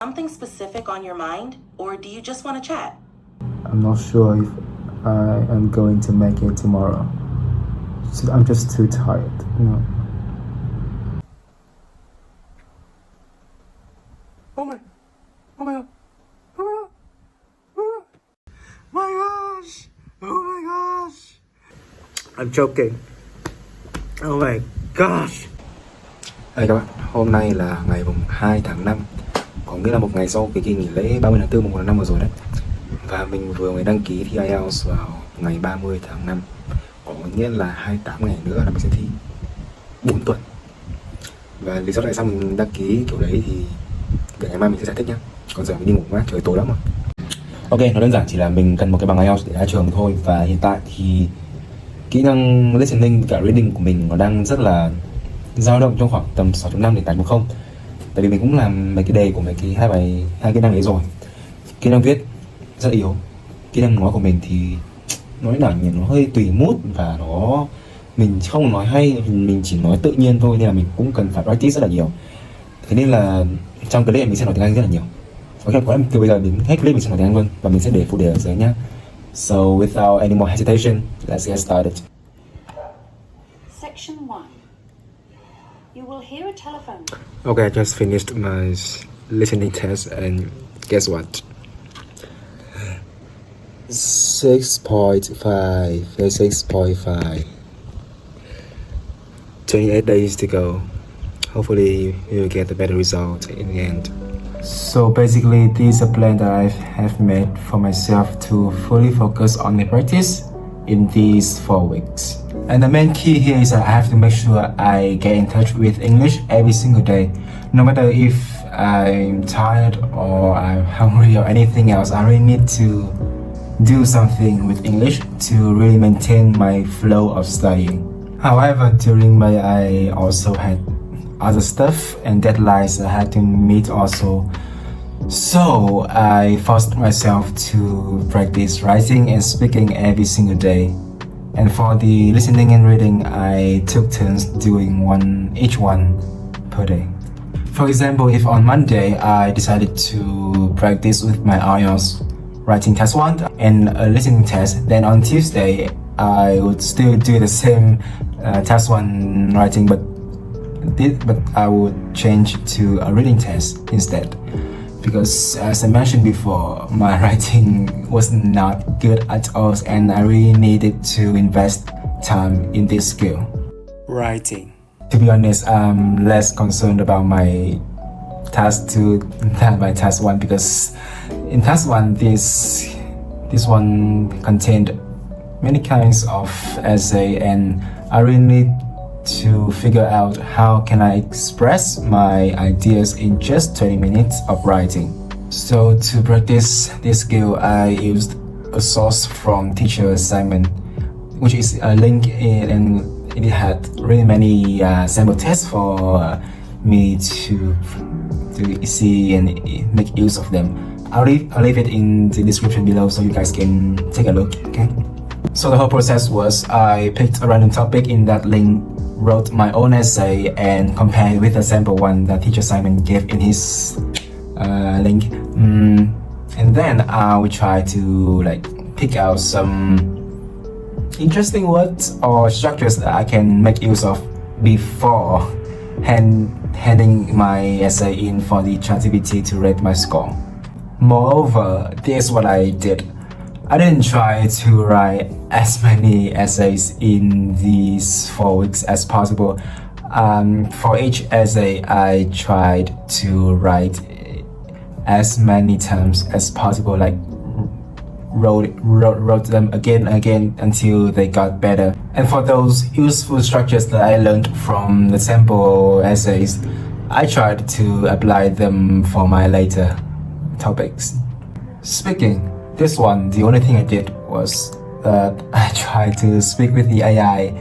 Something specific on your mind, or do you just want to chat? I'm not sure if I am going to make it tomorrow. So I'm just too tired, you know. Oh my god. My gosh. Oh my gosh. I'm joking. Oh my gosh. Đây các bạn, hôm nay là ngày 2 tháng 5, có nghĩa là một ngày sau cái kỳ nghỉ lễ 30 tháng 4 mùng 1 tháng 5 vừa rồi đấy. Và mình vừa mới đăng ký thi IELTS vào ngày 30 tháng 5. Có nghĩa là 28 ngày nữa là mình sẽ thi 4 tuần. Và lý do tại sao mình đăng ký kiểu đấy thì để ngày mai mình sẽ giải thích nhé. Còn giờ mình đi ngủ quá, trời tối lắm rồi. Ok, nó đơn giản chỉ là mình cần một cái bằng IELTS để ra trường thôi. Và hiện tại thì kỹ năng listening cả reading của mình nó đang rất là dao động trong khoảng tầm 6.5 đến 8.0. Tại vì mình cũng làm mấy cái đề của mấy cái hai kỹ năng đấy rồi. Kỹ năng viết rất yếu. Kỹ năng nói của mình thì nói nào nhỉ, nó hơi tùy mood và mình không nói hay, mình chỉ nói tự nhiên thôi, nên là mình cũng cần phải practice rất là nhiều. Thế nên là trong clip mình sẽ nói tiếng Anh rất là nhiều. Ok, có lẽ từ bây giờ đến hết clip mình sẽ nói tiếng Anh luôn và mình sẽ để phụ đề ở dưới nhá. So without any more hesitation, let's get started. Section 1. You will hear a telephone. Okay, I just finished my listening test and guess what? 6.5. 6.5. 28 days to go. Hopefully we will get a better result in the end. So basically, this is a plan that I have made for myself to fully focus on the practice in these 4 weeks. And the main key here is that I have to make sure I get in touch with English every single day. No matter if I'm tired or I'm hungry or anything else, I really need to do something with English to really maintain my flow of studying. However, during May, I also had other stuff and deadlines I had to meet also. So I forced myself to practice writing and speaking every single day. And for the listening and reading, I took turns doing each one per day. For example, if on Monday I decided to practice with my IELTS writing test 1 and a listening test, then on Tuesday I would still do the same test 1 writing, but I would change to a reading test instead. Because as I mentioned before, my writing was not good at all and I really needed to invest time in this skill. Writing. To be honest, I'm less concerned about my task 2 than my task 1, because in task 1, this one contained many kinds of essay and I really need to figure out how can I express my ideas in just 20 minutes of writing. So to practice this skill, I used a source from teacher Simon, which is a link and it had really many sample tests for me to see and make use of them. I'll leave it in the description below so you guys can take a look, okay? So the whole process was I picked a random topic in that link, wrote my own essay and compared with the sample one that teacher Simon gave in his link. And then I will try to pick out some interesting words or structures that I can make use of before handing my essay in for the ChatGPT to rate my score. Moreover, this is what I did. I didn't try to write as many essays in these 4 weeks as possible. For each essay, I tried to write as many times as possible, wrote them again and again until they got better. And for those useful structures that I learned from the sample essays, I tried to apply them for my later topics. Speaking. This one, the only thing I did was that I tried to speak with the AI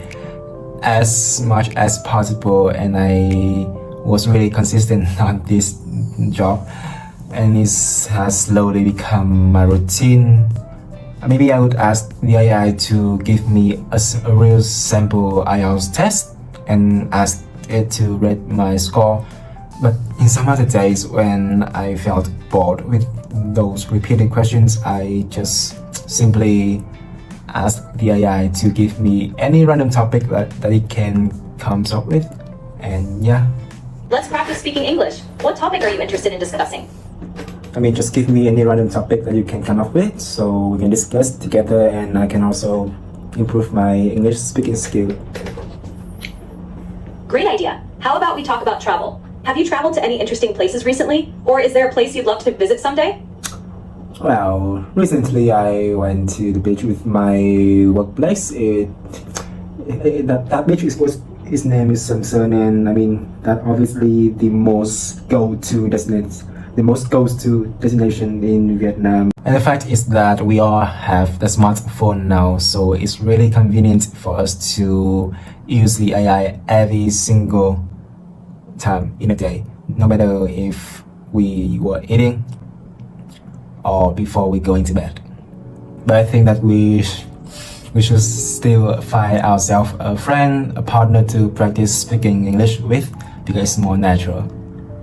as much as possible and I was really consistent on this job and it has slowly become my routine. Maybe I would ask the AI to give me a real sample IELTS test and ask it to rate my score But in some other days when I felt bored with those repeated questions, I just simply ask the AI to give me any random topic that it can come up with, and yeah. Let's practice speaking English. What topic are you interested in discussing? I mean, just give me any random topic that you can come up with so we can discuss together, and I can also improve my English speaking skill. Great idea. How about we talk about travel? Have you traveled to any interesting places recently? Or is there a place you'd love to visit someday? Well, recently I went to the beach with my workplace. That beach was, his name is Samson, and I mean that obviously the most go-to destination in Vietnam. And the fact is that we all have the smartphone now, so it's really convenient for us to use the AI every single time in a day, no matter if we were eating or before we go into bed. But I think that we should still find ourselves a friend, a partner to practice speaking English with, because it's more natural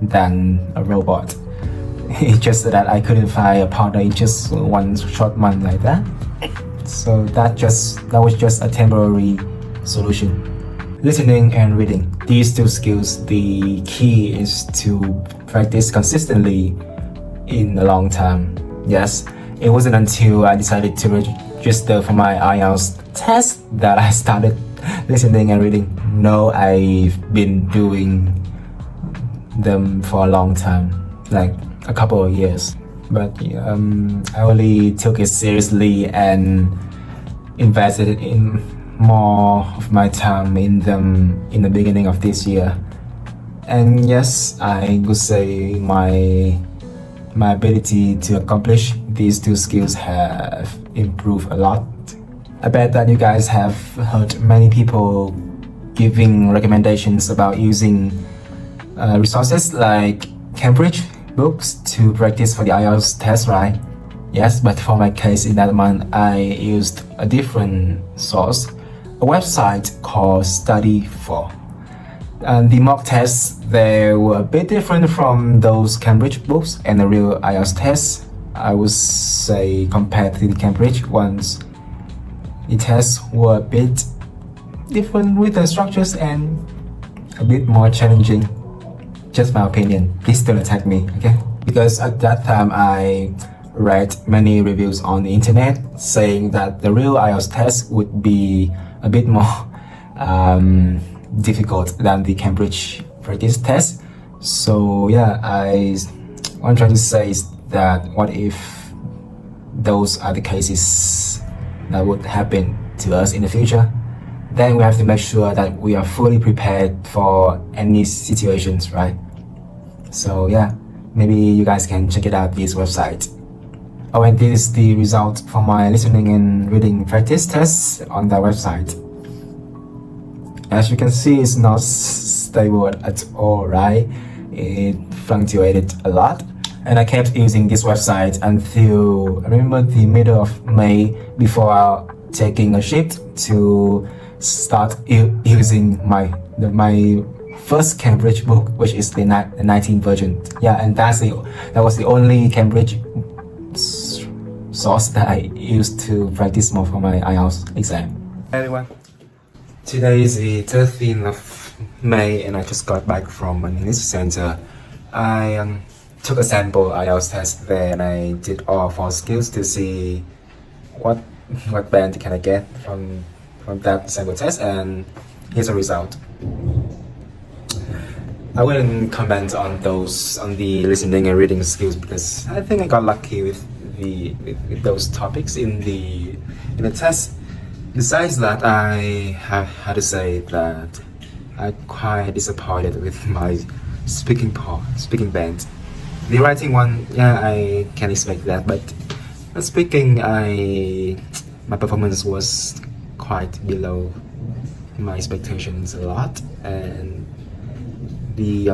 than a robot. It's just that I couldn't find a partner in just one short month like that. So that was just a temporary solution. Listening and reading, these two skills, the key is to practice consistently in a long time. Yes, it wasn't until I decided to register for my IELTS test that I started listening and reading. No, I've been doing them for a long time, like a couple of years. But I only took it seriously and invested in more of my time in them in the beginning of this year. And yes, I could say my ability to accomplish these two skills have improved a lot. I bet that you guys have heard many people giving recommendations about using resources like Cambridge books to practice for the IELTS test, right? Yes, but for my case in that month, I used a different source, a website called Study4. And the mock tests, they were a bit different from those Cambridge books, and the real IELTS tests, I would say, compared to the Cambridge ones, the tests were a bit different with the structures and a bit more challenging. Just my opinion, please don't attack me, okay? Because at that time I read many reviews on the internet saying that the real IELTS test would be a bit more difficult than the Cambridge practice test. So yeah, what I'm trying to say is that what if those are the cases that would happen to us in the future? Then we have to make sure that we are fully prepared for any situations, right? So yeah, maybe you guys can check it out, this website. Oh, and this is the result for my listening and reading practice tests on that website. As you can see, it's not stable at all, right? It fluctuated a lot. And I kept using this website until, I remember, the middle of May, before taking a shift to start using my first Cambridge book, which is the 19th version. Yeah, and that was the only Cambridge source that I used to practice more for my IELTS exam. Hey everyone, today is the 13th of May and I just got back from an English center. I took a sample IELTS test there and I did all 4 skills to see what band can I get from that sample test, and here's the result. I wouldn't comment on the listening and reading skills because I think I got lucky with those topics in the test. Besides that, I have to say that I'm quite disappointed with my speaking band. The writing one, yeah, I can expect that, but speaking, my performance was quite below my expectations a lot, and the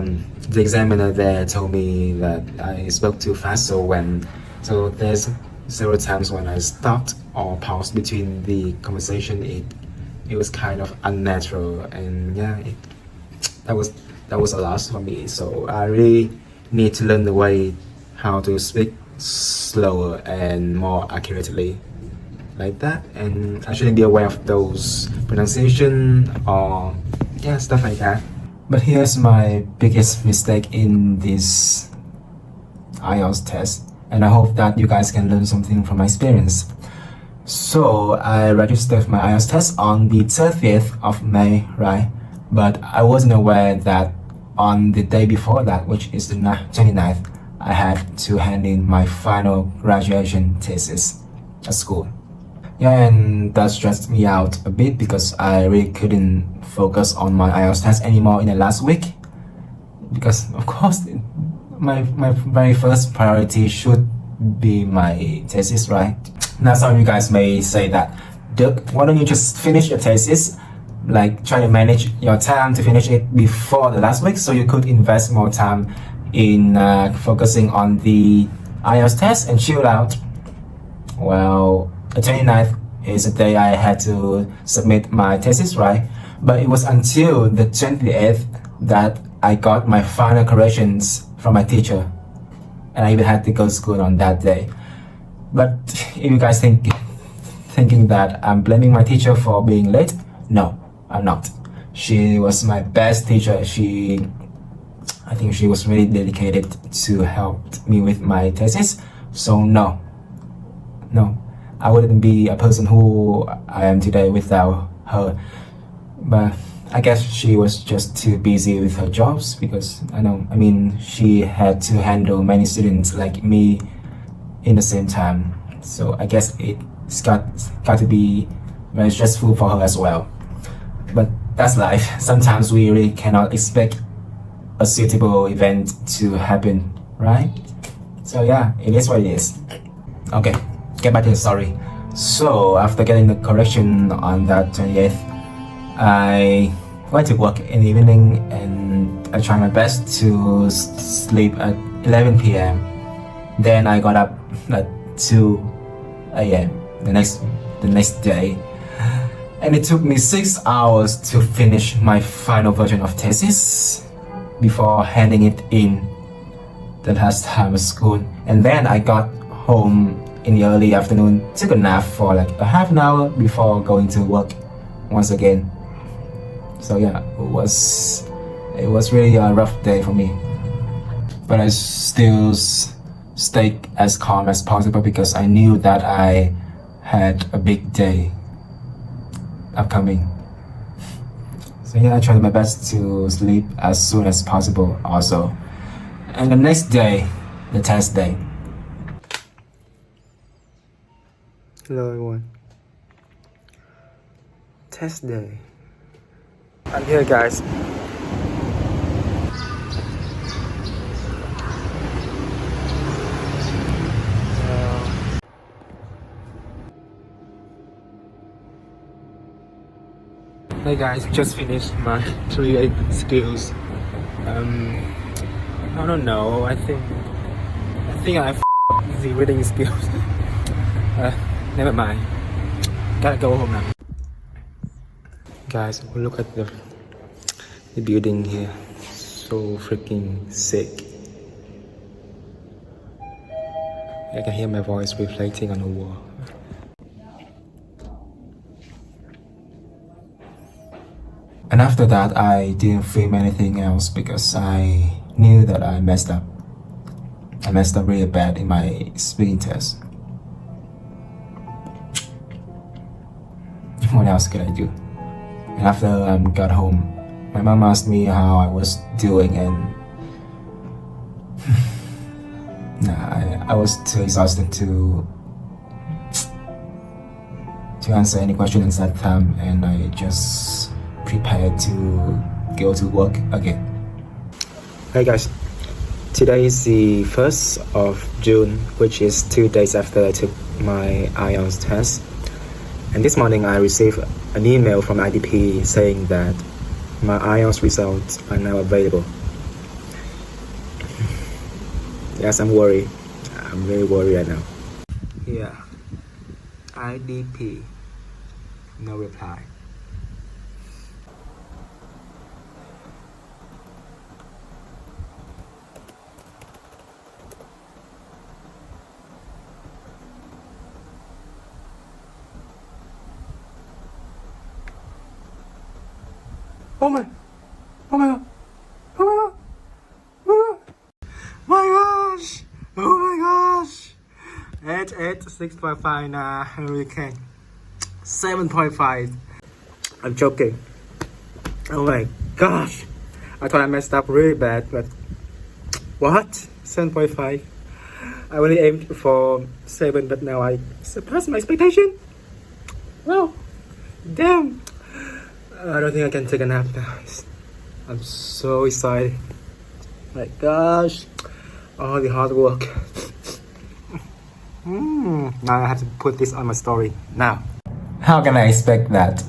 examiner there told me that I spoke too fast, so there's several times when I stopped or paused between the conversation. It was kind of unnatural, and yeah, that that was a loss for me. So I really need to learn the way how to speak slower and more accurately, like that. And I shouldn't be aware of those pronunciation or yeah, stuff like that. But here's my biggest mistake in this IELTS test, and I hope that you guys can learn something from my experience. So I registered my IELTS test on the 30th of May, right? But I wasn't aware that on the day before that, which is the 29th, I had to hand in my final graduation thesis at school. Yeah, and that stressed me out a bit because I really couldn't focus on my IELTS test anymore in the last week. Because of course, my very first priority should be my thesis, right? Now some of you guys may say that, Dirk, why don't you just finish your thesis? Like try to manage your time to finish it before the last week so you could invest more time in focusing on the IELTS test and chill out. Well, the 29th is the day I had to submit my thesis, right? But it was until the 28th that I got my final corrections from my teacher. And I even had to go to school on that day. But if you guys thinking that I'm blaming my teacher for being late, no, I'm not. She was my best teacher. I think she was really dedicated to help me with my thesis. So no, I wouldn't be a person who I am today without her. But I guess she was just too busy with her jobs because she had to handle many students like me in the same time. So I guess it's got to be very stressful for her as well. But that's life. Sometimes we really cannot expect a suitable event to happen, right? So yeah, it is what it is. Okay, get back to the story. So after getting the correction on that 28th, I went to work in the evening and I tried my best to sleep at 11 p.m. Then I got up at 2 a.m. the next day, and it took me 6 hours to finish my final version of thesis before handing it in the last time at school. And then I got home in the early afternoon, took a nap for like a half an hour before going to work once again. So yeah, it was really a rough day for me. But I still stayed as calm as possible because I knew that I had a big day upcoming. So yeah, I tried my best to sleep as soon as possible also. And the next day, the test day. Hello everyone. Test day. I'm here, guys. Hey guys, just finished my 3A skills. I don't know. I think I f***ed the reading skills. Never mind. Gotta go home now. Guys, look at the building here. So freaking sick. I can hear my voice reflecting on the wall. And after that, I didn't film anything else because I knew that I messed up. I messed up really bad in my speaking test. What else could I do? And after I got home, my mom asked me how I was doing, and I was too exhausted to answer any questions at that time, and I just prepared to go to work again. Hey guys, today is the 1st of June, which is 2 days after I took my IELTS test. And this morning I received an email from IDP saying that my IELTS results are now available. Yes, I'm worried. I'm really worried right now. Yeah, IDP, no reply. Oh my god. Oh my god. Oh my gosh. Oh my gosh. 6.5 nah, I really can't. 7.5. I'm joking. Oh my gosh. I thought I messed up really bad, but what? 7.5. I really aimed for 7, but now I surpassed my expectation. Wow. Damn. I don't think I can take a nap now. I'm so excited. My gosh. All the hard work. Now I have to put this on my story now. How can I expect that?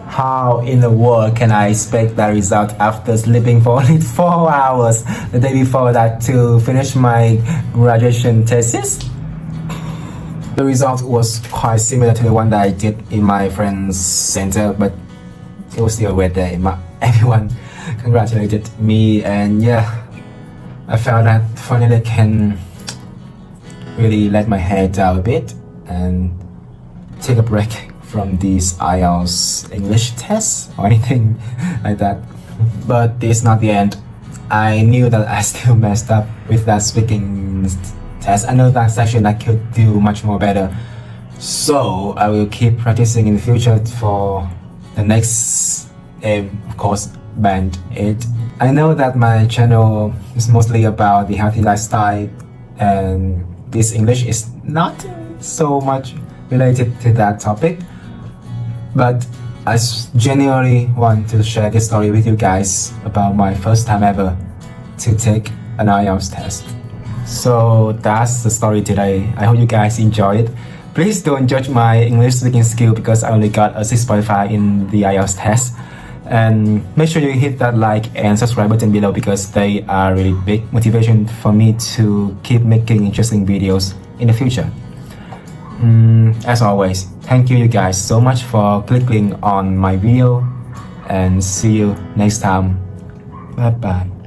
How in the world can I expect that result after sleeping for only 4 hours the day before that to finish my graduation thesis? The result was quite similar to the one that I did in my friend's center, but it was still a weird day. Everyone congratulated me, and yeah, I felt that finally I can really let my head down a bit and take a break from these IELTS English tests or anything like that. But this is not the end. I knew that I still messed up with that speaking test. I know that section I could do much more better. So I will keep practicing in the future for the next aim, of course, band 8. I know that my channel is mostly about the healthy lifestyle, and this English is not so much related to that topic. But I genuinely want to share this story with you guys about my first time ever to take an IELTS test. So that's the story today. I hope you guys enjoy it. Please don't judge my English speaking skill because I only got a 6.5 in the IELTS test. And make sure you hit that like and subscribe button below because they are really big motivation for me to keep making interesting videos in the future. As always, thank you guys so much for clicking on my video, and see you next time. Bye bye.